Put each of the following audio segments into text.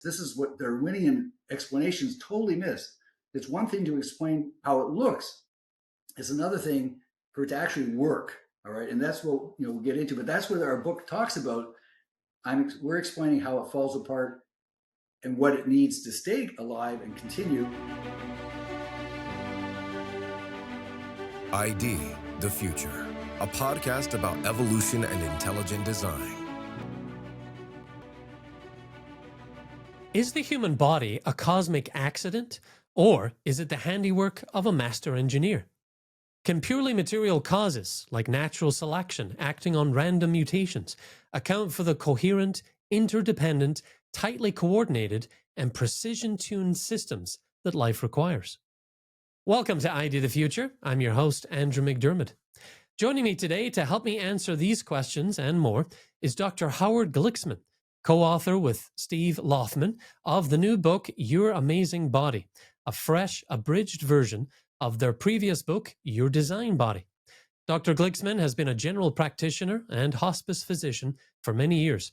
This is what Darwinian explanations totally miss. It's one thing to explain how it looks. It's another thing for it to actually work. All right, and that's what we'll get into. But that's what our book talks about. We're explaining how it falls apart and what it needs to stay alive and continue. ID the Future, a podcast about evolution and intelligent design. Is the human body a cosmic accident, or is it the handiwork of a master engineer? Can purely material causes, like natural selection acting on random mutations, account for the coherent, interdependent, tightly coordinated, and precision-tuned systems that life requires? Welcome to ID the Future. I'm your host, Andrew McDermott. Joining me today to help me answer these questions and more is Dr. Howard Glicksman, co-author with Steve Lothman of the new book, Your Amazing Body, a fresh, abridged version of their previous book, Your Design Body. Dr. Glicksman has been a general practitioner and hospice physician for many years.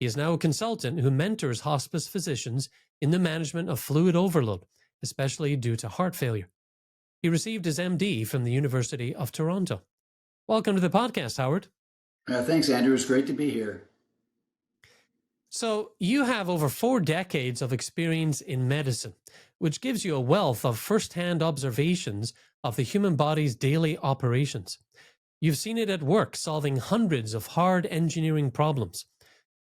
He is now a consultant who mentors hospice physicians in the management of fluid overload, especially due to heart failure. He received his MD from the University of Toronto. Welcome to the podcast, Howard. Thanks, Andrew. It's great to be here. So you have over 4 decades of experience in medicine, which gives you a wealth of first-hand observations of the human body's daily operations. You've seen it at work, solving hundreds of hard engineering problems.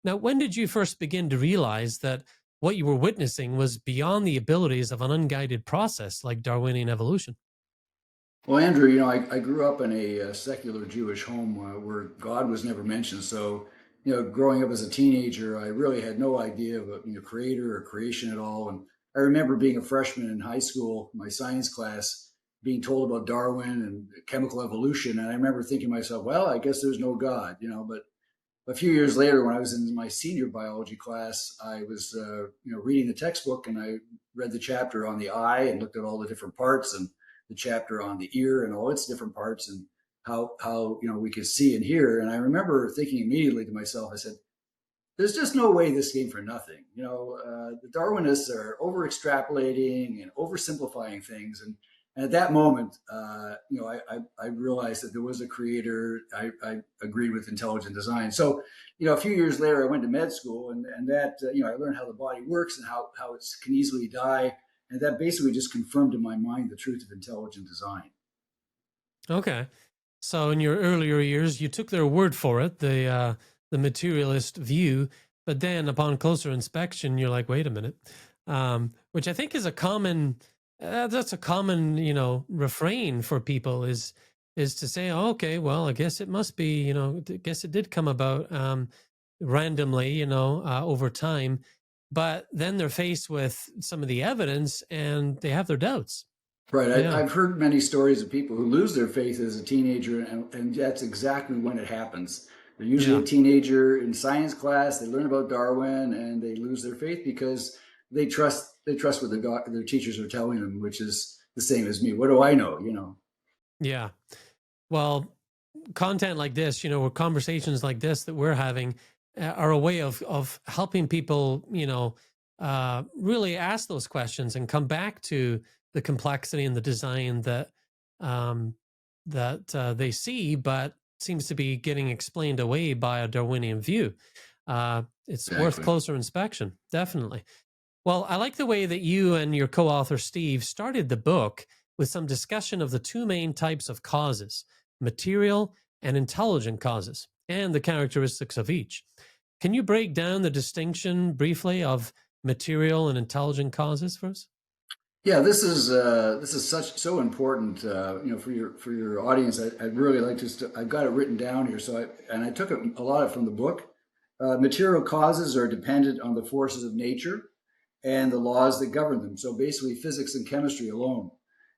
Now, when did you first begin to realize that what you were witnessing was beyond the abilities of an unguided process like Darwinian evolution? Well, Andrew, I grew up in a secular Jewish home where God was never mentioned. So, growing up as a teenager, I really had no idea of a creator or creation at all. And I remember being a freshman in high school, my science class, being told about Darwin and chemical evolution. And I remember thinking to myself, well, I guess there's no God, But a few years later, when I was in my senior biology class, I was, reading the textbook, and I read the chapter on the eye and looked at all the different parts, and the chapter on the ear and all its different parts, and how we could see and hear. And I remember thinking immediately to myself, I said, there's just no way this came for nothing. The Darwinists are over extrapolating and oversimplifying things. And at that moment, I realized that there was a creator. I agreed with intelligent design. So, a few years later, I went to med school, and that, I learned how the body works and how it can easily die. And that basically just confirmed in my mind the truth of intelligent design. Okay. So in your earlier years, you took their word for it, the materialist view, but then upon closer inspection, you're like, wait a minute, which I think is a common, that's a common, refrain for people is to say, oh, okay, well, I guess it must be, I guess it did come about randomly, over time. But then they're faced with some of the evidence and they have their doubts. Right. Yeah. I've heard many stories of people who lose their faith as a teenager, and that's exactly when it happens. They're usually a teenager in science class. They learn about Darwin, and they lose their faith because they trust what their teachers are telling them, which is the same as me. What do I know? Yeah. Well, content like this, or conversations like this that we're having are a way of helping people, really ask those questions and come back to the complexity and the design that they see, but seems to be getting explained away by a Darwinian view. It's worth closer inspection, definitely. Well, I like the way that you and your co-author Steve started the book with some discussion of the 2 main types of causes, material and intelligent causes, and the characteristics of each. Can you break down the distinction briefly of material and intelligent causes for us? Yeah, this is so important, for your audience. I'd really like to. I've got it written down here, I took a lot of it from the book. Material causes are dependent on the forces of nature and the laws that govern them. So basically, physics and chemistry alone.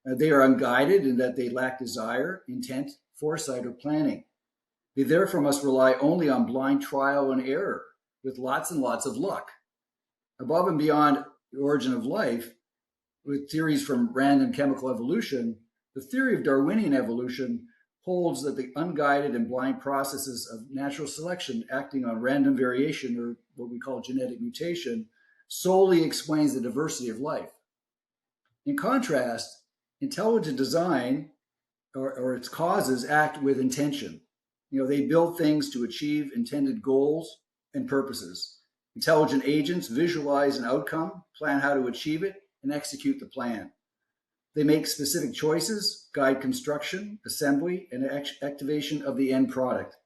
They are unguided in that they lack desire, intent, foresight, or planning. They therefore must rely only on blind trial and error, with lots and lots of luck. Above and beyond the origin of life, with theories from random chemical evolution, the theory of Darwinian evolution holds that the unguided and blind processes of natural selection acting on random variation, or what we call genetic mutation, solely explains the diversity of life. In contrast, intelligent design or its causes act with intention. They build things to achieve intended goals and purposes. Intelligent agents visualize an outcome, plan how to achieve it, and execute the plan. They make specific choices, guide construction, assembly, and activation of the end product.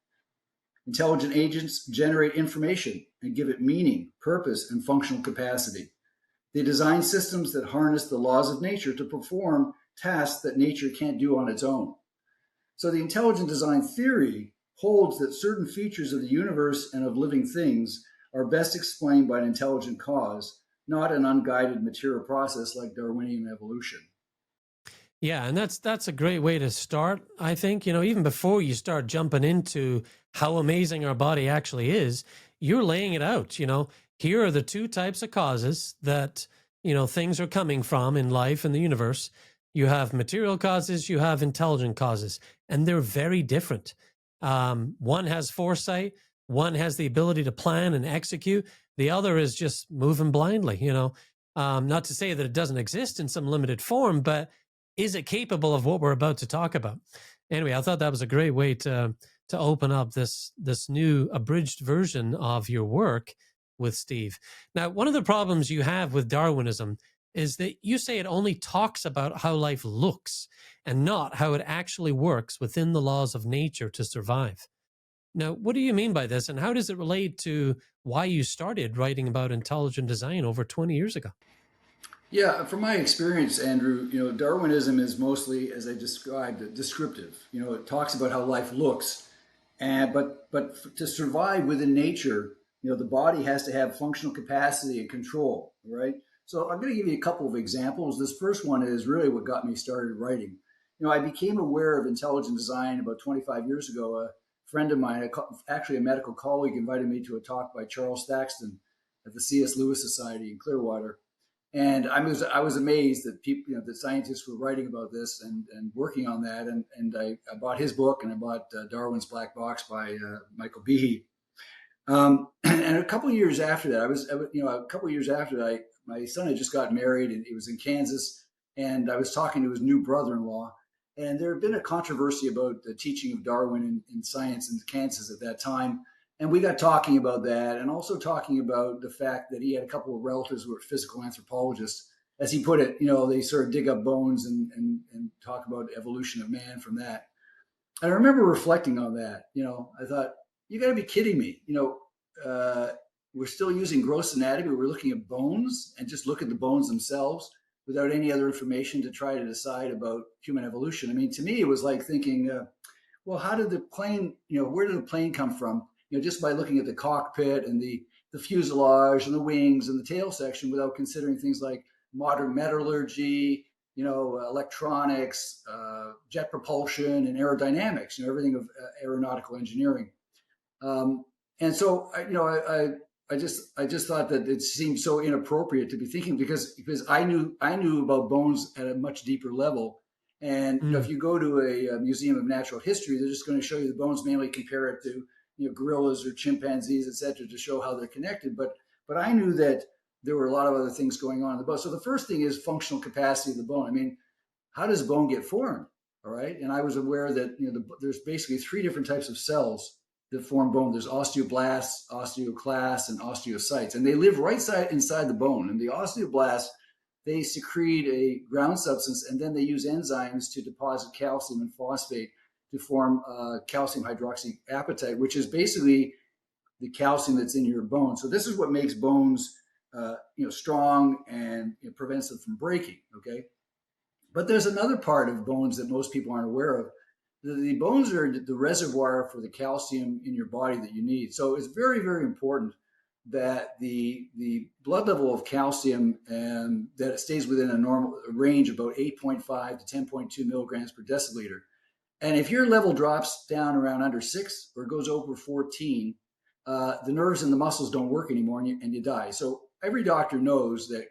Intelligent agents generate information and give it meaning, purpose, and functional capacity. They design systems that harness the laws of nature to perform tasks that nature can't do on its own. So the intelligent design theory holds that certain features of the universe and of living things are best explained by an intelligent cause, not an unguided material process like Darwinian evolution. Yeah, and that's a great way to start, I think. Even before you start jumping into how amazing our body actually is, you're laying it out. Here are the two types of causes that, things are coming from in life and the universe. You have material causes, you have intelligent causes, and they're very different. One has foresight, one has the ability to plan and execute. The other is just moving blindly, not to say that it doesn't exist in some limited form, but is it capable of what we're about to talk about? Anyway, I thought that was a great way to open up this new abridged version of your work with Steve. Now, one of the problems you have with Darwinism is that you say it only talks about how life looks and not how it actually works within the laws of nature to survive. Now, what do you mean by this, and how does it relate to why you started writing about intelligent design over 20 years ago? Yeah, from my experience, Andrew, Darwinism is mostly, as I described, descriptive. It talks about how life looks, and but to survive within nature, the body has to have functional capacity and control, right? So I'm going to give you a couple of examples. This first one is really what got me started writing. I became aware of intelligent design about 25 years ago. A friend of mine, actually a medical colleague, invited me to a talk by Charles Thaxton at the C.S. Lewis Society in Clearwater. And I was amazed that people, that scientists were writing about this and working on that. And I bought his book, and I bought Darwin's Black Box by Michael Behe. And a couple of years after that, a couple of years after that, my son had just got married, and he was in Kansas, and I was talking to his new brother-in-law, and there had been a controversy about the teaching of Darwin in science in Kansas at that time. And we got talking about that, and also talking about the fact that he had a couple of relatives who were physical anthropologists. As he put it, they sort of dig up bones and talk about evolution of man from that. And I remember reflecting on that. I thought, you got to be kidding me. We're still using gross anatomy. We're looking at bones and just look at the bones themselves without any other information to try to decide about human evolution. I mean, to me, it was like thinking, well, how did the plane, where did the plane come from? Just by looking at the cockpit and the fuselage and the wings and the tail section without considering things like modern metallurgy, electronics, jet propulsion, and aerodynamics, everything of aeronautical engineering. And so, I just thought that it seemed so inappropriate to be thinking because I knew about bones at a much deeper level. And if you go to a museum of natural history, they're just going to show you the bones, mainly compare it to gorillas or chimpanzees, et cetera, to show how they're connected. But I knew that there were a lot of other things going on in the bone. So the first thing is functional capacity of the bone. I mean, how does bone get formed? All right. And I was aware that there's basically three different types of cells that form bone. There's osteoblasts, osteoclasts, and osteocytes, and they live right inside the bone. And the osteoblasts, they secrete a ground substance, and then they use enzymes to deposit calcium and phosphate to form calcium hydroxyapatite, which is basically the calcium that's in your bone. So this is what makes bones, strong and prevents them from breaking. Okay, but there's another part of bones that most people aren't aware of. The bones are the reservoir for the calcium in your body that you need. So it's very, very important that the blood level of calcium that it stays within a normal range, about 8.5 to 10.2 milligrams per deciliter. And if your level drops down around under 6 or goes over 14, the nerves and the muscles don't work anymore, and you die. So every doctor knows that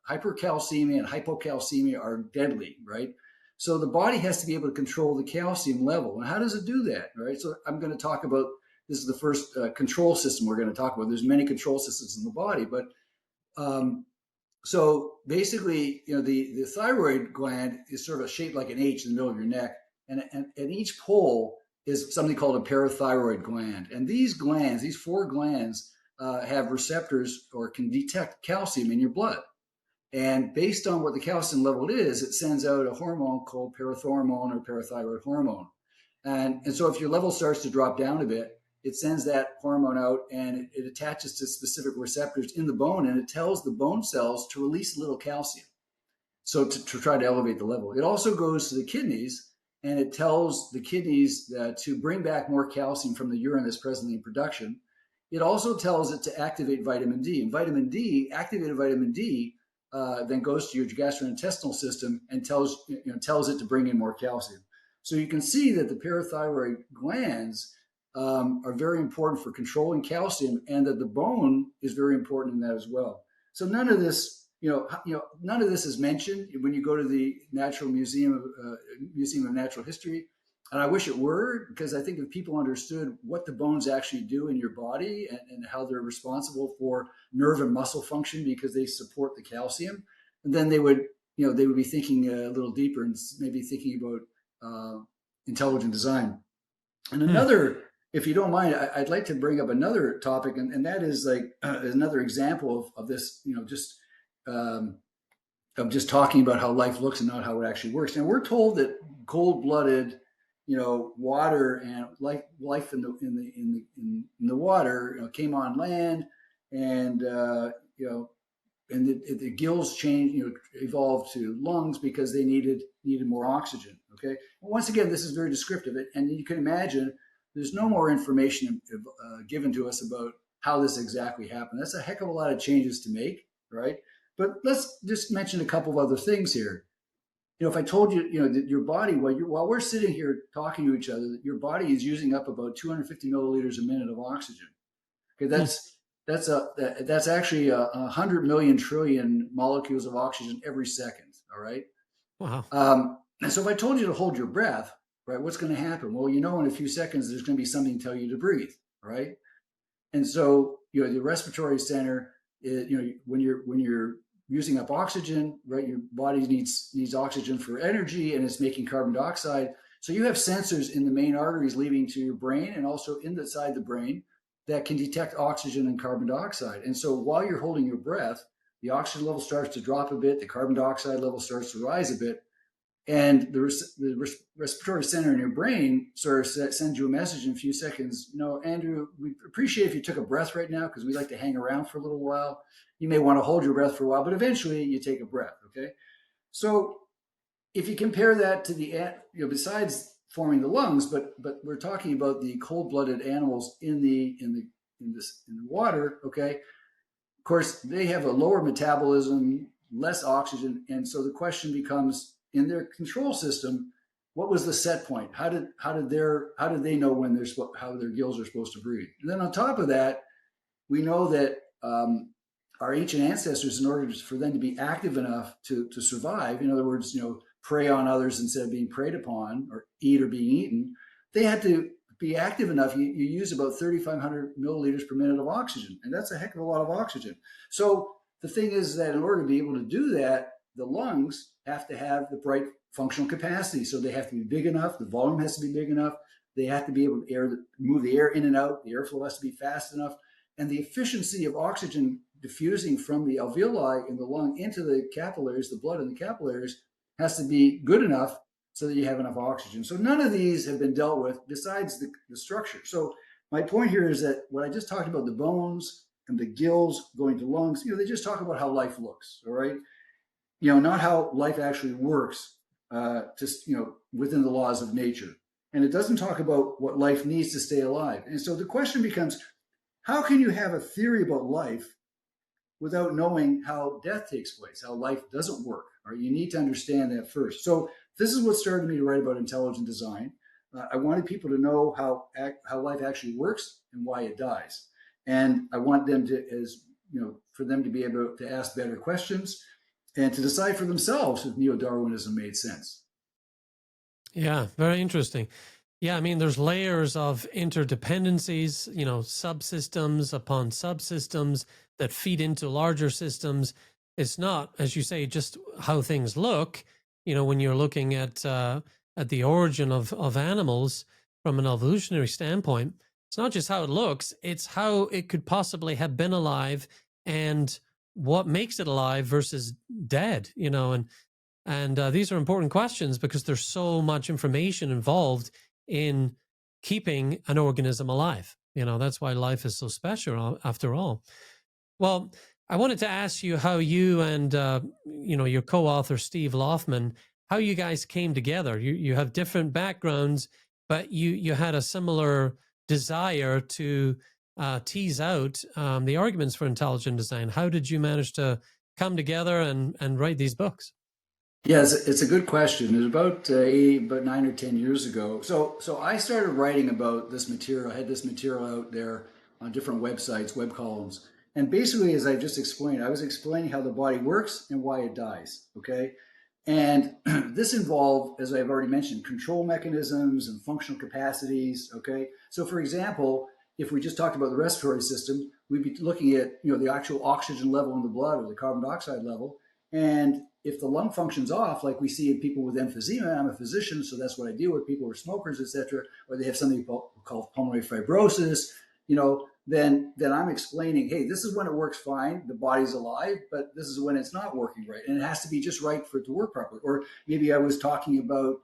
hypercalcemia and hypocalcemia are deadly, right? So the body has to be able to control the calcium level. And how does it do that, right? So I'm going to talk about, this is the first control system we're going to talk about. There's many control systems in the body, but So basically, the thyroid gland is sort of shaped like an H in the middle of your neck, and each pole is something called a parathyroid gland. And these glands, these four glands, have receptors or can detect calcium in your blood. And based on what the calcium level is, it sends out a hormone called parathormone or parathyroid hormone. And so if your level starts to drop down a bit, it sends that hormone out and it attaches to specific receptors in the bone, and it tells the bone cells to release a little calcium. So to try to elevate the level. It also goes to the kidneys, and it tells the kidneys to bring back more calcium from the urine that's presently in production. It also tells it to activate vitamin D. And activated vitamin D, then goes to your gastrointestinal system and tells it to bring in more calcium. So you can see that the parathyroid glands are very important for controlling calcium, and that the bone is very important in that as well. So none of this is mentioned when you go to the Natural Museum of Natural History. And I wish it were, because I think if people understood what the bones actually do in your body, and how they're responsible for nerve and muscle function because they support the calcium, and then they would be thinking a little deeper and maybe thinking about intelligent design. And another, if you don't mind, I'd like to bring up another topic, and that is like another example of this, um, of just talking about how life looks and not how it actually works. And we're told that cold-blooded, water and life in the water, came on land, and and the gills changed, evolved to lungs because they needed more oxygen. Okay. Well, once again, this is very descriptive, and you can imagine there's no more information given to us about how this exactly happened. That's a heck of a lot of changes to make, right? But let's just mention a couple of other things here. If I told you, that your body, while we're sitting here talking to each other, that your body is using up about 250 milliliters a minute of oxygen. Okay, that's actually 100 million trillion molecules of oxygen every second. All right. Wow. And so if I told you to hold your breath, right, what's going to happen? Well, in a few seconds, there's going to be something to tell you to breathe. Right. And so, the respiratory center, when you're using up oxygen, right, your body needs oxygen for energy, and it's making carbon dioxide. So you have sensors in the main arteries leading to your brain, and also inside the brain, that can detect oxygen and carbon dioxide. And so while you're holding your breath, the oxygen level starts to drop a bit, the carbon dioxide level starts to rise a bit, and the respiratory center in your brain sort of sends you a message in a few seconds. Andrew, we appreciate if you took a breath right now, because we like to hang around for a little while. You may want to hold your breath for a while, but eventually you take a breath. Okay. So if you compare that to besides forming the lungs, but we're talking about the cold-blooded animals in the water. Okay. Of course, they have a lower metabolism, less oxygen, and so the question becomes, in their control system, what was the set point? How did they know how their gills are supposed to breathe? And then on top of that, we know that our ancient ancestors, in order for them to be active enough to survive, in other words, prey on others instead of being preyed upon, or eat or being eaten, they had to be active enough. You use about 3,500 milliliters per minute of oxygen, and that's a heck of a lot of oxygen. So the thing is that in order to be able to do that, the lungs have to have the right functional capacity. So they have to be big enough. The volume has to be big enough. They have to be able to move the air in and out. The airflow has to be fast enough. And the efficiency of oxygen diffusing from the alveoli in the lung into the capillaries, the blood in the capillaries, has to be good enough so that you have enough oxygen. So none of these have been dealt with besides the structure. So my point here is that what I just talked about, the bones and the gills going to lungs, they just talk about how life looks, all right? Not how life actually works, just, within the laws of nature. And it doesn't talk about what life needs to stay alive. And so the question becomes, how can you have a theory about life without knowing how death takes place, how life doesn't work? Or you need to understand that first. So this is what started me to write about intelligent design. I wanted people to know how life actually works and why it dies. And I want them for them to be able to ask better questions and to decide for themselves if neo-Darwinism made sense. Yeah, very interesting. Yeah, I mean, there's layers of interdependencies, subsystems upon subsystems, that feed into larger systems. It's not, as you say, just how things look. When you're looking at the origin of animals from an evolutionary standpoint, it's not just how it looks, it's how it could possibly have been alive and what makes it alive versus dead, and these are important questions because there's so much information involved in keeping an organism alive. That's why life is so special after all. Well, I wanted to ask you how you and, your co-author, Steve Loffman, how you guys came together. You have different backgrounds, but you had a similar desire to tease out the arguments for intelligent design. How did you manage to come together and write these books? Yes, it's a good question. It was about 9 or 10 years ago. So I started writing about this material. I had this material out there on different websites, web columns. And basically, as I just explained, I was explaining how the body works and why it dies. Okay. And this involved, as I've already mentioned, control mechanisms and functional capacities. Okay. So for example, if we just talked about the respiratory system, we'd be looking at, the actual oxygen level in the blood or the carbon dioxide level. And if the lung function's off, like we see in people with emphysema, I'm a physician, so that's what I deal with, people who are smokers, etc., or they have something called pulmonary fibrosis, then I'm explaining, hey, this is when it works fine, the body's alive, but this is when it's not working right. And it has to be just right for it to work properly. Or maybe I was talking about,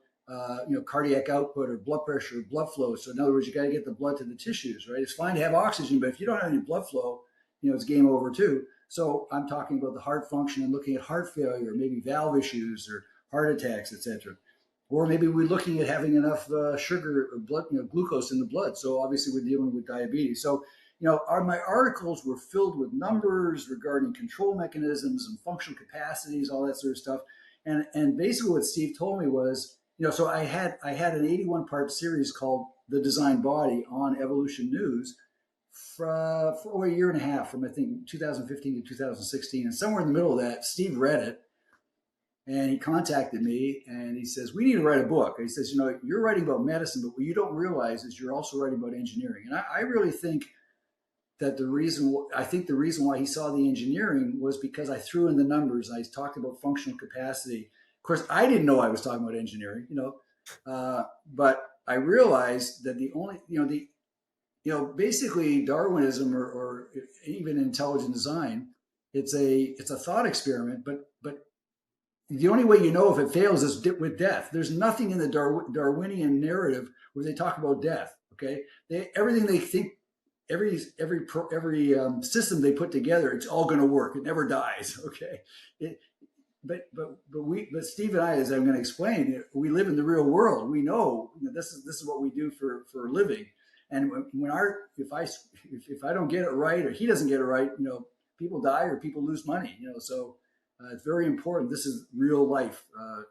cardiac output or blood pressure or blood flow. So in other words, you got to get the blood to the tissues, right? It's fine to have oxygen, but if you don't have any blood flow, it's game over too. So I'm talking about the heart function and looking at heart failure, maybe valve issues or heart attacks, etc. Or maybe we're looking at having enough sugar or blood, glucose in the blood. So obviously we're dealing with diabetes. So, my articles were filled with numbers regarding control mechanisms and functional capacities, all that sort of stuff. And basically what Steve told me was, so I had an 81-part series called The Design Body on Evolution News for over a year and a half, from I think 2015 to 2016. And somewhere in the middle of that, Steve read it and he contacted me and he says, we need to write a book. And he says, you're writing about medicine, but what you don't realize is you're also writing about engineering. And I really think that the reason why he saw the engineering was because I threw in the numbers. I talked about functional capacity. Of course, I didn't know I was talking about engineering, but I realized that basically Darwinism or even intelligent design, it's a thought experiment, but the only way if it fails is with death. There's nothing in the Darwinian narrative where they talk about death. Okay, everything they think, every system they put together, it's all going to work. It never dies. Okay, but Steve and I, as I'm going to explain, we live in the real world. We know, this is what we do for a living. And if I don't get it right or he doesn't get it right, people die or people lose money. So it's very important. This is real life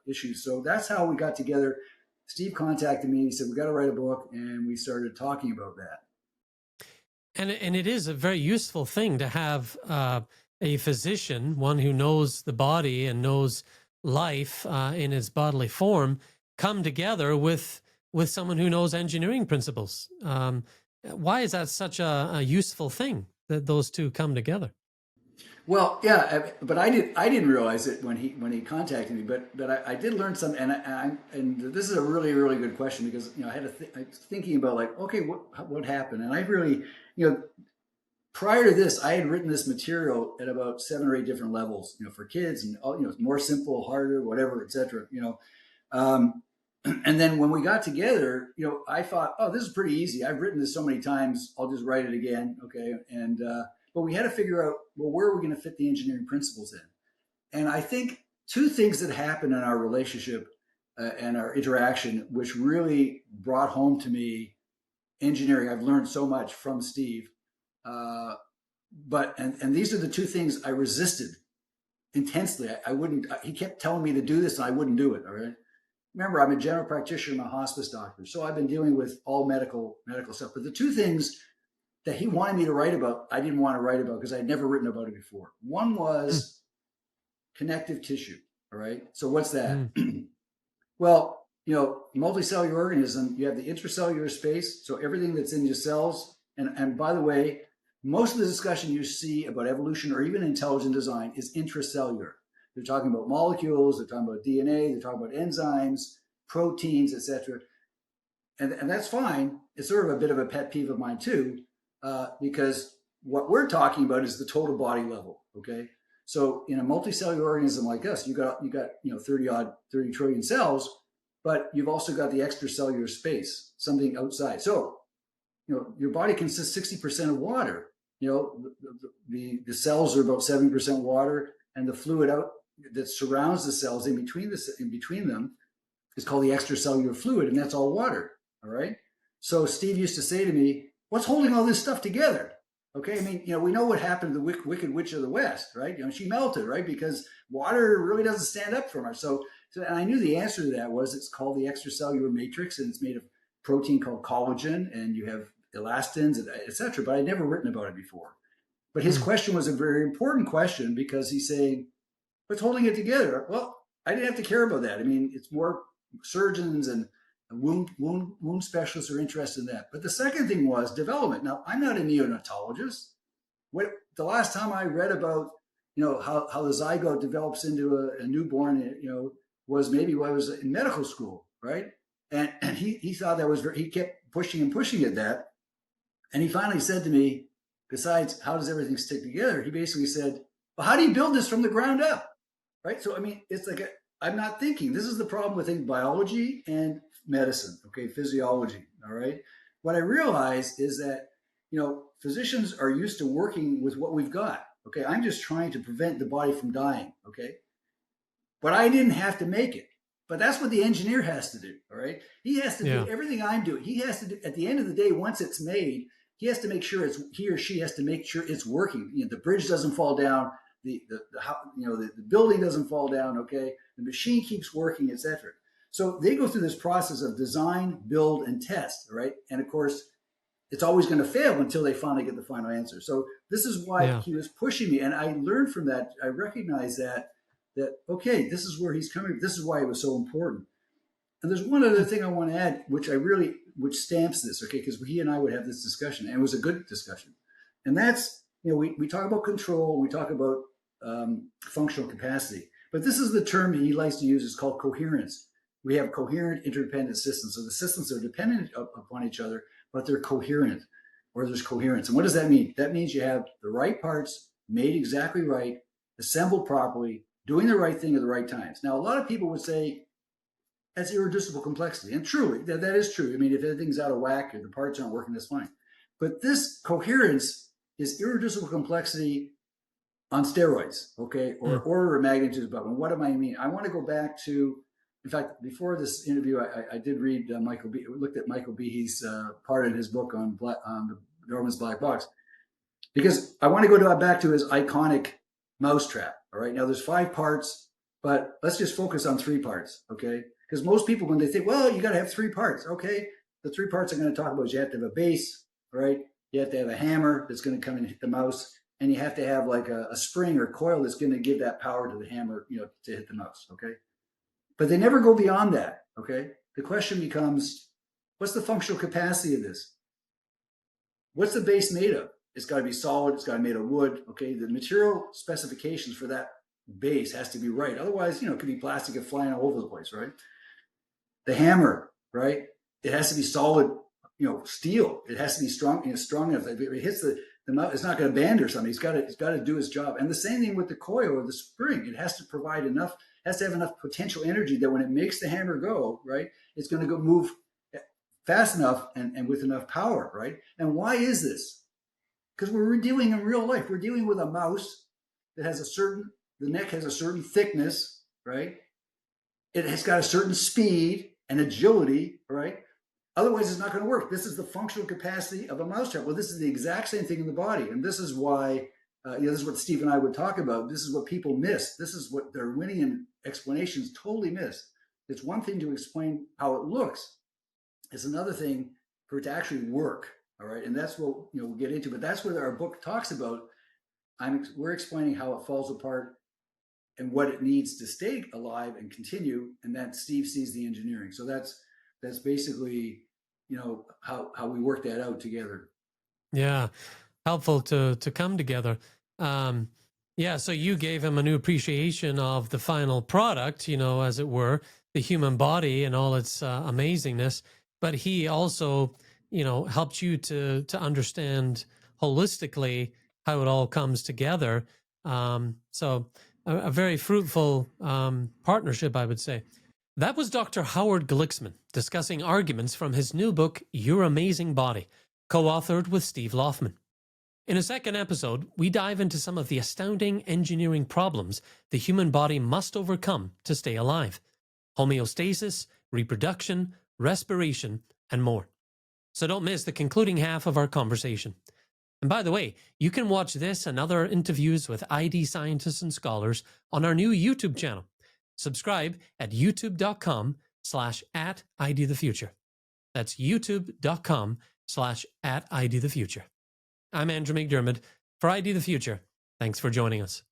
issues. So that's how we got together. Steve contacted me. He said, we got to write a book. And we started talking about that. And it is a very useful thing to have a physician, one who knows the body and knows life in its bodily form, come together with someone who knows engineering principles. Why is that such a useful thing that those two come together? Well, yeah, but I didn't realize it when he contacted me. But I did learn some, and this is a really, really good question because I was thinking about like, okay, what happened, and I really prior to this I had written this material at about 7 or 8 different levels, for kids and more simple, harder, whatever, etc. And then when we got together, I thought, oh, this is pretty easy. I've written this so many times, I'll just write it again, okay, and. But we had to figure out, well, where are we going to fit the engineering principles in? And I think 2 things that happened in our relationship and our interaction, which really brought home to me engineering. I've learned so much from Steve. But these are the 2 things I resisted intensely. I wouldn't, he kept telling me to do this and I wouldn't do it, all right? Remember, I'm a general practitioner, I'm a hospice doctor. So I've been dealing with all medical stuff. But the 2 things that he wanted me to write about, I didn't want to write about because I'd never written about it before. One was connective tissue. All right. So what's that? Well, multicellular organism, you have the intracellular space. So everything that's in your cells. And by the way, Most of the discussion you see about evolution or even intelligent design is intracellular. They're talking about molecules, they're talking about DNA, they're talking about enzymes, proteins, etc. And that's fine. It's sort of a bit of a pet peeve of mine too, because what we're talking about is the total body level. Okay, so in a multicellular organism like us, you got 30 trillion cells, but you've also got the extracellular space, something outside. So your body consists 60% of water. The cells are about 70% water, and the fluid out that surrounds the cells in between them is called the extracellular fluid, and that's all water. All right. So Steve used to say to me, "What's holding all this stuff together?" Okay, I mean, we know what happened to the Wicked Witch of the West, right? She melted, right? Because water really doesn't stand up from her. And I knew the answer to that was it's called the extracellular matrix, and it's made of protein called collagen, and you have elastins, etc. But I'd never written about it before. But his question was a very important question because he's saying, "What's holding it together?" Well, I didn't have to care about that. I mean, it's more surgeons and wound specialists are interested in that. But the second thing was development. Now, I'm not a neonatologist. The last time I read about how the zygote develops into a newborn, was maybe when I was in medical school, right? And he thought he kept pushing and pushing at that, and he finally said to me, besides how does everything stick together, he basically said, "Well, how do you build this from the ground up?" Right? So I mean, it's like I'm not thinking. This is the problem with biology and medicine, okay, physiology. All right. What I realize is that physicians are used to working with what we've got. Okay, I'm just trying to prevent the body from dying. Okay, but I didn't have to make it. But that's what the engineer has to do. All right, he has to do everything I'm doing. He has to do at the end of the day. Once it's made, he has to make sure he or she has to make sure it's working. The bridge doesn't fall down. The building doesn't fall down. Okay, the machine keeps working, etc. So they go through this process of design, build, and test, right? And of course, it's always going to fail until they finally get the final answer. So this is why he was pushing me, and I learned from that. I recognized that okay, this is where he's coming. This is why it was so important. And there's one other thing I want to add, which stamps this, okay? Because he and I would have this discussion, and it was a good discussion. And that's we talk about control, we talk about functional capacity, but this is the term he likes to use. It's called coherence. We have coherent interdependent systems. So the systems are dependent upon each other, but they're coherent, or there's coherence. And what does that mean? That means you have the right parts made exactly right, assembled properly, doing the right thing at the right times. Now, a lot of people would say that's irreducible complexity. And truly, that is true. I mean, if everything's out of whack or the parts aren't working, that's fine. But this coherence is irreducible complexity on steroids, okay, or order of magnitude above. And what do I mean? I want to go back to, in fact, before this interview, I did read looked at Michael Behe's part in his book on the Darwin's Black Box, because I want to go back to his iconic mousetrap. All right, now there's 5 parts, but let's just focus on 3 parts, okay? Because most people, when they think, well, you got to have 3 parts, okay? The 3 parts I'm going to talk about is you have to have a base, right? You have to have a hammer that's going to come and hit the mouse, and you have to have like a spring or coil that's going to give that power to the hammer, to hit the mouse, okay? But they never go beyond that, okay? The question becomes, what's the functional capacity of this? What's the base made of? It's got to be solid. It's got to be made of wood, okay? The material specifications for that base has to be right. Otherwise, it could be plastic and flying all over the place, right? The hammer, right? It has to be solid, steel. It has to be strong, strong enough. If it hits the mouth, it's not going to bend or something. It's got to do its job. And the same thing with the coil or the spring. It has to provide enough, has to have enough potential energy that when it makes the hammer go, right, it's going to go move fast enough and with enough power, right? And why is this? Because we're dealing in real life. We're dealing with a mouse that has the neck has a certain thickness, right? It has got a certain speed and agility, right? Otherwise, it's not going to work. This is the functional capacity of a mousetrap. Well, this is the exact same thing in the body. And this is why, this is what Steve and I would talk about. This is what people miss. This is what their Darwinian explanations totally miss. It's one thing to explain how it looks. It's another thing for it to actually work. All right. And that's what we'll get into. But that's what our book talks about. We're explaining how it falls apart and what it needs to stay alive and continue. And that Steve sees the engineering. So that's basically, how we work that out together. Yeah. helpful to come together. Yeah, so you gave him a new appreciation of the final product, as it were, the human body and all its amazingness. But he also, helped you to understand holistically how it all comes together. So a very fruitful partnership, I would say. That was Dr. Howard Glicksman discussing arguments from his new book, Your Amazing Body, co-authored with Steve Loffman. In a second episode, we dive into some of the astounding engineering problems the human body must overcome to stay alive: homeostasis, reproduction, respiration, and more. So don't miss the concluding half of our conversation. And by the way, you can watch this and other interviews with ID scientists and scholars on our new YouTube channel. Subscribe at youtube.com/@IDThefuture. That's youtube.com/@IDThefuture. I'm Andrew McDermott for ID the Future. Thanks for joining us.